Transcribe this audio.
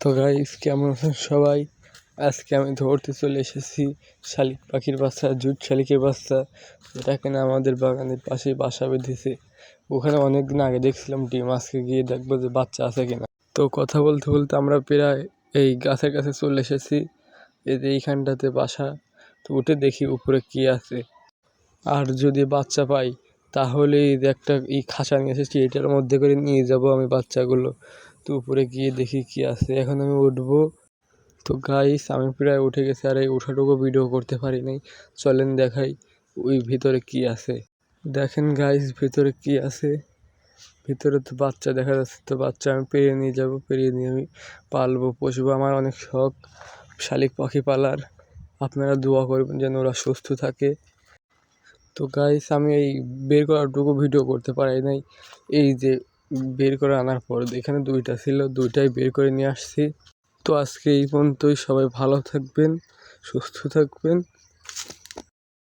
তো গাইস, কেমন আছেন সবাই? আজকে আমি ধরতে চলে এসেছি শালিক পাখির বাচ্চা, জুট শালিকের বাচ্চা, যেটা কিনা আমাদের বাগানের পাশেই বাসা বেঁধেছে। ওখানে অনেকদিন আগে দেখছিলাম ডিম, আজকে গিয়ে দেখবো যে বাচ্চা আছে কিনা। তো কথা বলতে বলতে আমরা প্রায় এই গাছের কাছে চলে এসেছি। এই যে এইখানটাতে বাসা। তো উঠে দেখি উপরে কি আছে, আর যদি বাচ্চা পাই তাহলে এই যে একটা খাঁচা নিয়ে এসেছি, এটার মধ্যে করে নিয়ে যাব আমি বাচ্চাগুলো। তো উপরে গিয়ে দেখি কি আছে। এখন আমি উঠবো। তো গাইস, আমি প্রায় উঠে গেছি, আর এই ওঠাটুকু ভিডিও করতে পারি নাই। চলেন দেখাই ওই ভিতরে কি আছে। দেখেন গাইস, ভিতরে কি আছে। ভিতরে তো বাচ্চা দেখা যাচ্ছে। তো বাচ্চা আমি পেরিয়ে নিয়ে যাব, পেরিয়ে নিয়ে আমি পালবো, পুষবো। আমার অনেক শখ শালিক পাখি পালার। আপনারা দোয়া করবেন যেন ওরা সুস্থ থাকে। তো গাইস, আমি এই বের করাটুকু ভিডিও করতে পারি নাই। এই যে বের করে আনার পর এখানে দুইটা ছিল, দুইটাই বের করে নিয়ে আসছি। তো আজকে এই পর্যন্তই। সবাই ভালো থাকবেন, সুস্থ থাকবেন।